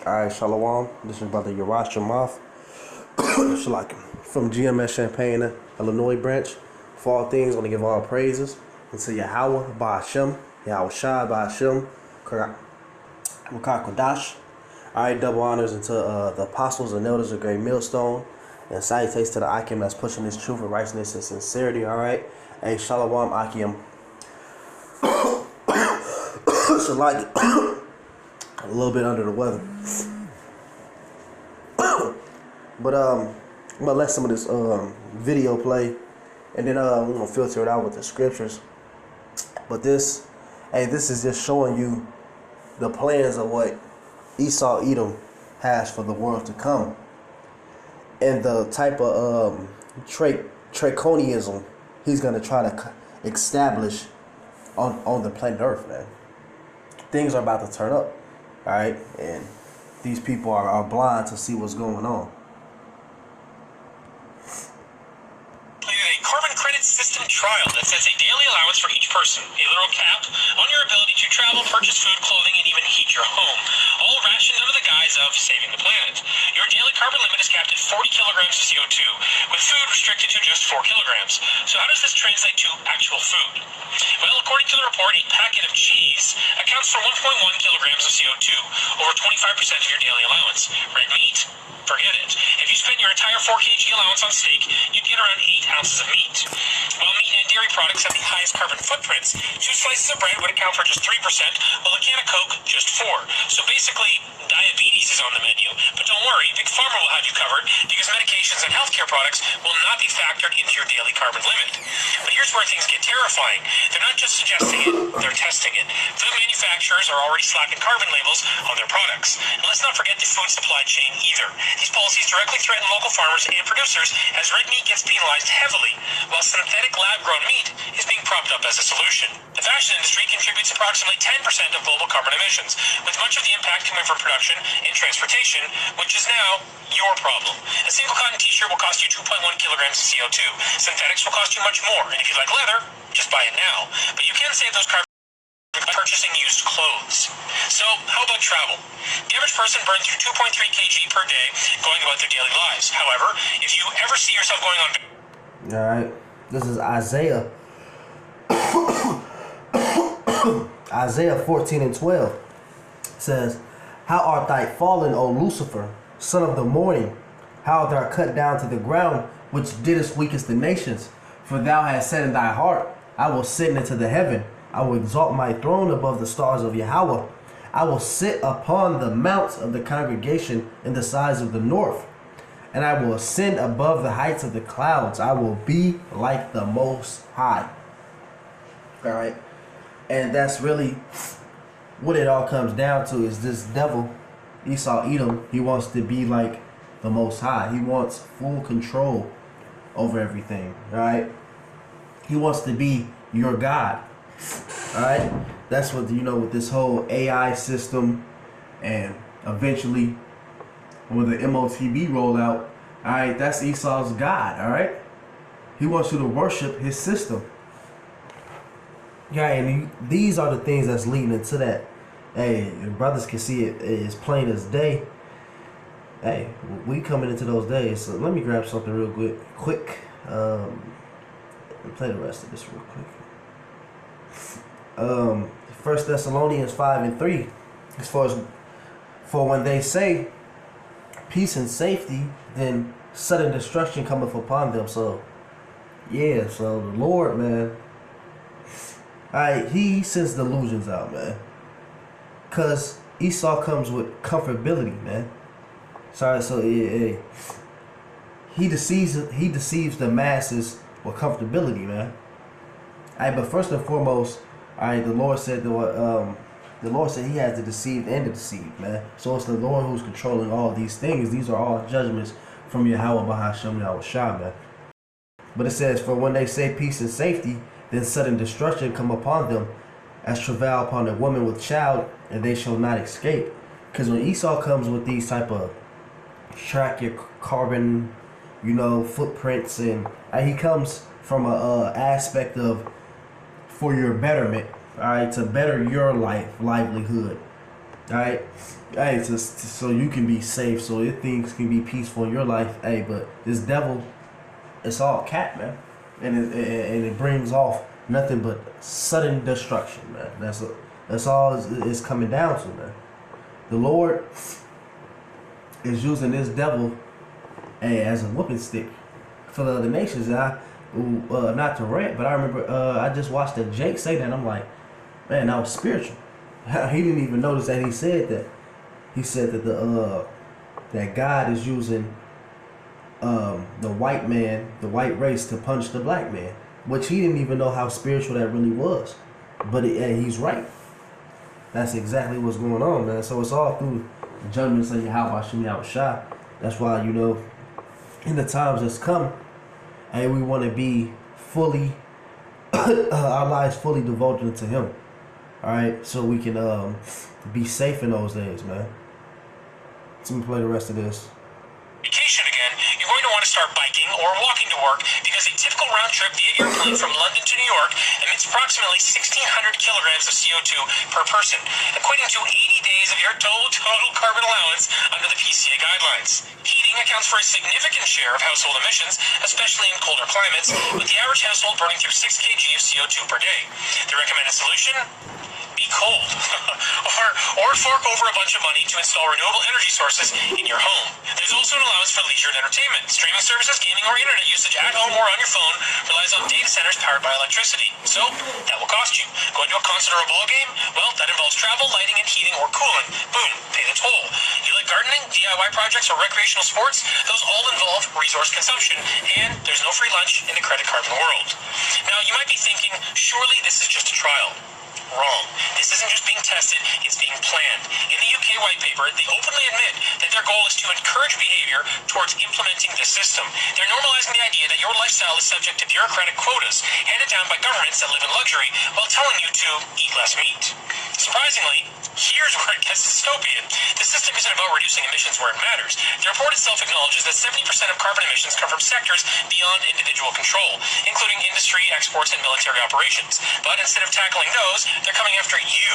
Alright, Shalom. This is Brother Yarash Shamath. Shalak from GMS Champaign, Illinois branch. For all things, I want to give all praises unto Yahweh, Ba'ashem, Yahweh Shai, Ba'ashem, Makar Kodash. Alright, double honors into the apostles and elders of Great Millstone. And salutations to the Akim that's pushing this truth and righteousness and sincerity. Alright. Hey, Shalom Akim. Shalak. A little bit under the weather. But I'm gonna let some of this video play, and then we're gonna filter it out with the scriptures. But this is just showing you the plans of what Esau Edom has for the world to come, and the type of draconianism he's gonna try to establish on the planet Earth, man. Things are about to turn up. Alright, and these people are blind to see what's going on. A carbon credit system trial that sets a daily allowance for each person, a literal cap on your ability to travel, purchase food, clothing, and even heat your home, all rationed under the guise of saving the planet. Your daily carbon limit is capped at 40 kilograms of CO2, with food restricted to just 4 kilograms. So how does this translate to actual food? Well, according to the report, a packet of cheese accounts for 1.1 kilograms of CO2, over 25% of your daily allowance. Red meat? Forget it. If you spend your entire 4 kg allowance on steak, you'd get around 8 ounces of meat. While meat and dairy products have the highest carbon footprints, 2 slices of bread would account for just 3%, while a can of Coke just 4. So basically, diabetes is on the menu. But don't worry, Big Pharma will have you covered, because medications and healthcare products will not be factored into your daily carbon limit. But here's where things get terrifying. They're not just suggesting it, they're testing it. Food manufacturers are already slapping carbon labels on their products. And let's not forget the food supply chain either. These policies directly threaten local farmers and producers as red meat gets penalized heavily, while synthetic lab-grown meat is being propped up as a solution. The fashion industry contributes approximately 10% of global carbon emissions, with much of the impact coming from production and transportation, which is now your problem. A single cotton t-shirt will cost you 2.1 kilograms of CO2. Synthetics will cost you much more, and if you like leather, just buy it now. But you can save those carbon by purchasing used clothes. So, how about travel? The average person burns through 2.3 kg per day going about their daily lives. However, if you ever see yourself going on... Alright, this is Isaiah. Isaiah 14:12 says, "How art thou fallen, O Lucifer, son of the morning? How thou art cut down to the ground, which didst weakest the nations? For thou hast said in thy heart, I will ascend into the heaven. I will exalt my throne above the stars of Yahweh. I will sit upon the mounts of the congregation in the sides of the north. And I will ascend above the heights of the clouds. I will be like the Most High." Alright. And that's really what it all comes down to, is this devil, Esau Edom. He wants to be like the Most High. He wants full control over everything. Alright. He wants to be your God. Alright, that's what, with this whole AI system, and eventually with the MOTB rollout. Alright, that's Esau's God. Alright, he wants you to worship his system. Yeah, and these are the things that's leading into that. Hey, brothers can see it as plain as day. Hey, we coming into those days. So let me grab something real quick. Play the rest of this real quick. 1 Thessalonians 5:3, as far as, for when they say peace and safety, then sudden destruction cometh upon them. So yeah, so the Lord, man, alright, he sends delusions out, man, cause Esau comes with comfortability, man. Sorry, so yeah, he deceives the masses with comfortability, man. Alright, but first and foremost, alright, the Lord said he has the deceived and the deceived, man. So it's the Lord who's controlling all these things. These are all judgments from Yahweh Bahashem Yahweh Shai, man. But it says, for when they say peace and safety, then sudden destruction come upon them, as travail upon a woman with child, and they shall not escape. Because when Esau comes with these type of track your carbon, footprints, and he comes from a aspect of for your betterment, all right, to better your livelihood. All right, hey, so you can be safe, so your things can be peaceful in your life. Hey, but this devil, it's all cat, man, and it brings off nothing but sudden destruction, man. That's all it's coming down to, man. The Lord is using this devil, hey, as a whooping stick for the other nations. And not to rant, but I remember I just watched that Jake say that. And I'm like, man, that was spiritual. He didn't even notice that he said that. He said that that God is using the white man, the white race, to punish the black man, which he didn't even know how spiritual that really was. But he's right. That's exactly what's going on, man. So it's all through the judgments of Yahweh Hashem Yahushua. That's why, in the times that's coming, hey, we want to be fully, our lives fully devoted to Him. All right, so we can be safe in those days, man. Let me play the rest of this. Vacation again, you're going to want to start biking or walking to work because a typical round trip via airplane from London to New York emits approximately 1,600 kilograms of CO2 per person, equating to 80 days of your total carbon allowance under the PCA guidelines. Heating accounts for a significant share of household emissions, especially in colder climates, with the average household burning through 6 kg of CO2 per day. The recommended solution? Be cold. or fork over a bunch of money to install renewable energy sources in your home. There's also an allowance for leisure and entertainment. Streaming services, gaming, or internet usage at home or on your phone relies on data centers powered by electricity. So, that will cost you. Going to a concert or a ball game? Well, that involves travel, lighting, and heating or cooling. Boom, pay the toll. You like gardening, DIY projects, or recreational sports? Those all involve resource consumption, and there's no free lunch in the credit carbon world. Now, you might be thinking, surely this is just a trial. Wrong. This isn't just being tested, it's being planned. In the UK white paper, they openly admit that their goal is to encourage behavior towards implementing this system. They're normalizing the idea that your lifestyle is subject to bureaucratic quotas handed down by governments that live in luxury while telling you to eat less meat. Surprisingly, here's where it gets dystopian. The system isn't about reducing emissions where it matters. The report itself acknowledges that 70% of carbon emissions come from sectors beyond individual control, including industry, exports, and military operations. But instead of tackling those, they're coming after you.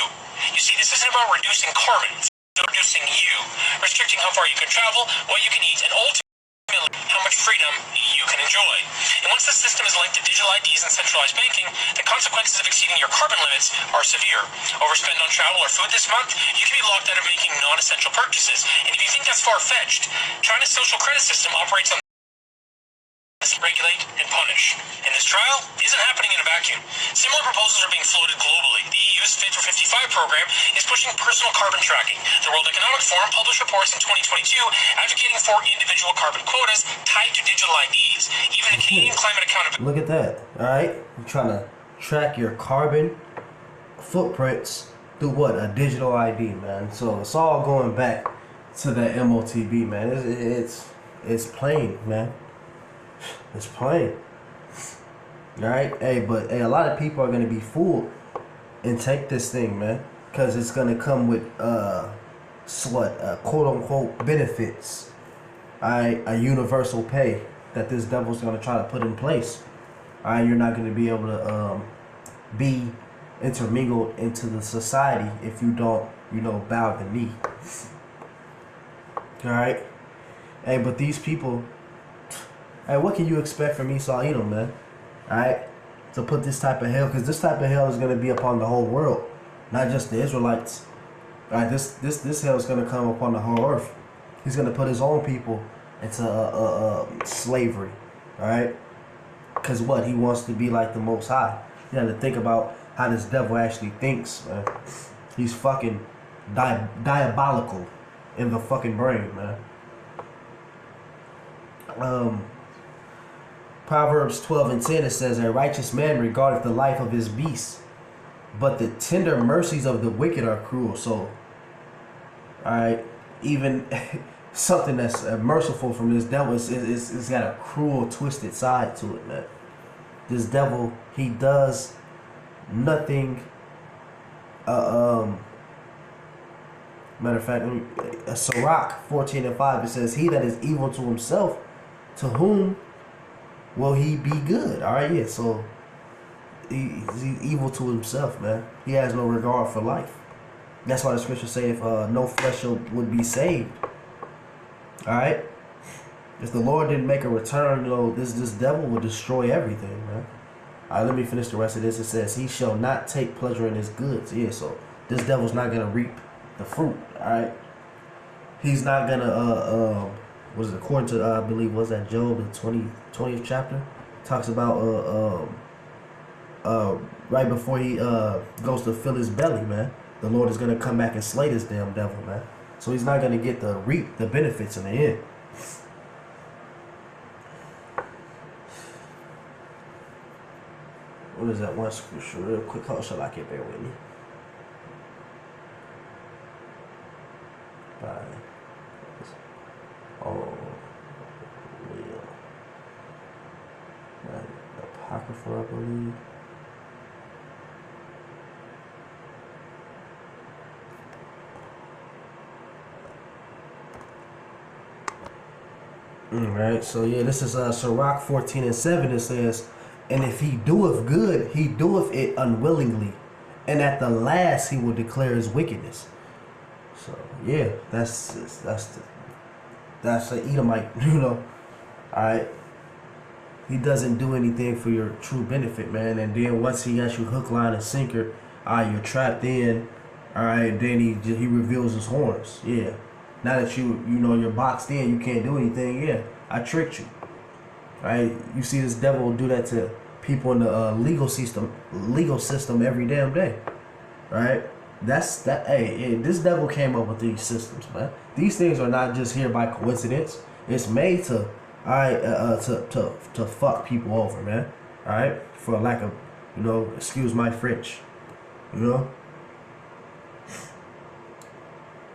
You see, this isn't about reducing carbon, it's about reducing you, restricting how far you can travel, what you can eat, and ultimately how much freedom you can enjoy. And once the system is linked to digital IDs and centralized banking, the consequences of exceeding your carbon limits are severe. Overspend on travel or food this month, you can be locked out of making non-essential purchases. And if you think that's far-fetched, China's social credit system operates on regulate and punish. And this trial isn't happening in a vacuum. Similar proposals are being floated globally. The EU's Fit for 55 program is pushing personal carbon tracking. The World Economic Forum published reports in 2022 advocating for individual carbon quotas tied to digital IDs. Even the Canadian Climate Accountability. Look at that. All right, you're trying to track your carbon footprints through what? A digital ID, man. So it's all going back to that MOTB, man. It's plain, man. It's plain. Alright? Hey, but a lot of people are going to be fooled and take this thing, man. Because it's going to come with, quote-unquote benefits. Alright? A universal pay that this devil's going to try to put in place. Alright? You're not going to be able to be intermingled into the society if you don't, bow the knee. Alright? Hey, but these people... Hey, what can you expect from Esau Edom, man? Alright? To put this type of hell, because this type of hell is going to be upon the whole world. Not just the Israelites. Alright, this hell is going to come upon the whole earth. He's going to put his own people into slavery. Alright? Because what? He wants to be like the Most High. You have to think about how this devil actually thinks, man. He's fucking diabolical in the fucking brain, man. Proverbs 12:10, it says, a righteous man regardeth the life of his beast, but the tender mercies of the wicked are cruel. So, alright, even something that's merciful from this devil, it's got a cruel, twisted side to it, man. This devil, he does nothing. Matter of fact, Sirach 14:5, it says, he that is evil to himself, to whom will he be good? Alright, yeah, so he's evil to himself, man. He has no regard for life. That's why the scriptures say if no flesh would be saved. All right. If the Lord didn't make a return, this devil will destroy everything, man. All right, let me finish the rest of this. It says, he shall not take pleasure in his goods. Yeah, so this devil's not going to reap the fruit, all right? He's not going to, what is it, according to, I believe, was that Job, the 20th chapter? Talks about, right before he goes to fill his belly, man, the Lord is going to come back and slay this damn devil, man. So he's not going to get reap the benefits in the end. What is that one scripture? Real quick, hold shall I get bear with me? Bye. Oh, yeah. Apocrypha, I believe. Alright, so yeah, this is Sirach 14:7. It says, and if he doeth good, he doeth it unwillingly, and at the last he will declare his wickedness. So yeah, that's the Edomite, All right, he doesn't do anything for your true benefit, man. And then once he got you hook, line, and sinker, all right, you're trapped in. All right, then he reveals his horns. Yeah, now that you're boxed in, you can't do anything. Yeah, I tricked you. Right, you see this devil do that to people in the legal system every damn day, right? Hey, this devil came up with these systems, man. These things are not just here by coincidence. It's made to, to fuck people over, man. All right, for lack of, excuse my French, All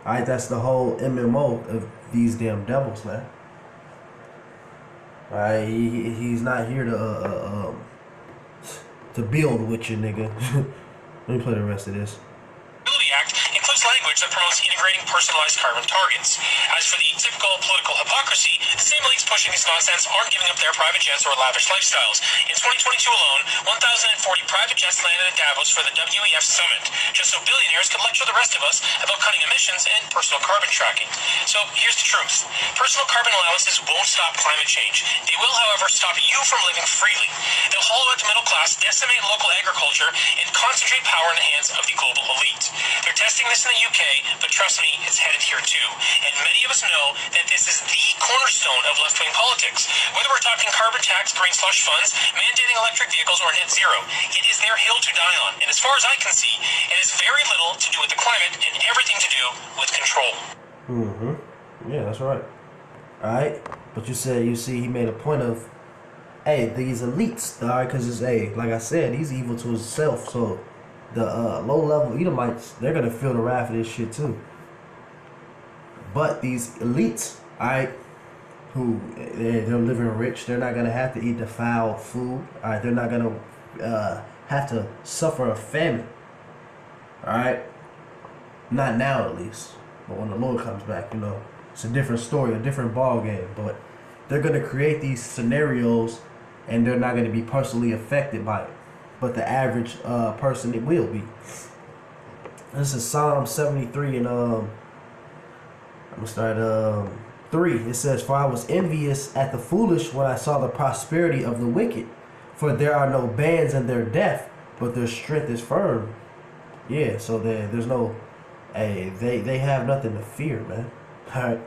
right, that's the whole MMO of these damn devils, man. Alright, he's not here to build with you, nigga. Let me play the rest of this. Act includes language that promotes integrating personalized carbon targets. As for the typical political hypocrisy, the same elites pushing this nonsense aren't giving up their private jets or lavish lifestyles. In 2022 alone, 1,040 private jets landed at Davos for the WEF summit, just so billionaires could lecture the rest of us about cutting emissions and personal carbon tracking. So here's the truth. Personal carbon allowances won't stop climate change. They will, however, stop you from living freely. They'll hollow out the middle class, decimate local agriculture, and concentrate power in the hands of the global elite. They're testing this in the UK, but trust me, it's headed here too. And many of us know that this is the cornerstone of left-wing politics. Whether we're talking carbon tax, green slush funds, mandating electric vehicles, or net zero, it is their hill to die on. And as far as I can see, it has very little to do with the climate and everything to do with control. Yeah, that's right. Alright, but you see, he made a point of, hey, these elites, alright, because it's, like I said, he's evil to himself, so the low-level Edomites, they're going to feel the wrath of this shit too. But these elites, alright, who, they're living rich, they're not going to have to eat defiled food, alright, they're not going to have to suffer a famine, alright, not now at least, but when the Lord comes back, it's a different story, a different ball game, but they're going to create these scenarios and they're not going to be personally affected by it. But the average person, it will be. This is Psalm 73 and I'm gonna start 3. It says, for I was envious at the foolish when I saw the prosperity of the wicked, for there are no bands in their death, but their strength is firm. Yeah, so there's no, they have nothing to fear, man. All right.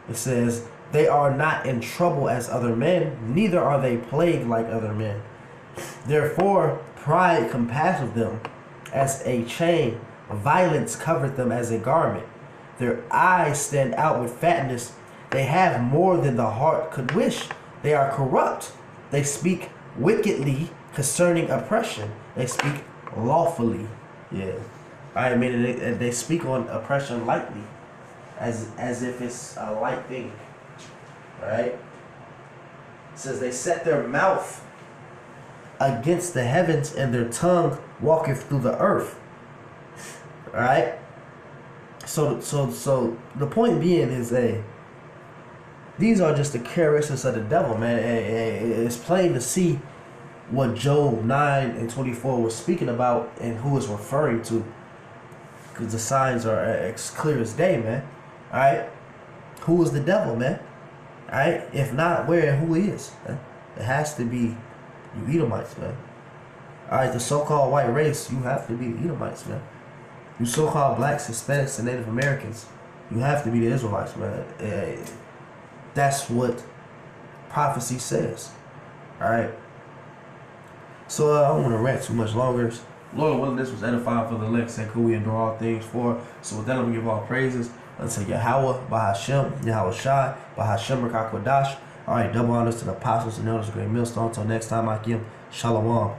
It says, they are not in trouble as other men, neither are they plagued like other men. Therefore, pride compasseth them as a chain, violence covereth them as a garment. Their eyes stand out with fatness. They have more than the heart could wish. They are corrupt. They speak wickedly concerning oppression. They speak lawfully. Yeah. I mean, they speak on oppression lightly, as if it's a light thing. Right? It says they set their mouth against the heavens, and their tongue walketh through the earth. All right. So the point being is, these are just the characteristics of the devil, man. It's plain to see what Job 9 and 24 was speaking about and who it's referring to. because the signs are as clear as day, man. All right, who is the devil, man? All right, if not, where and who is? Man? It has to be you Edomites, man. All right, the so-called white race, you have to be the Edomites, man. You so-called blacks, Hispanics, and Native Americans, you have to be the Israelites, man. That's what prophecy says. All right. So I don't want to rant too much longer. Lord willing, this was edifying for the elect. Say, could we endure all things for? So with that, I'm going to give all praises unto Yahweh, Bahashem, Yahweh Shai, Bahashem, Rakakwadash. All right, double honors to the apostles and elders of Great Millstone. Until next time, I give Shalom.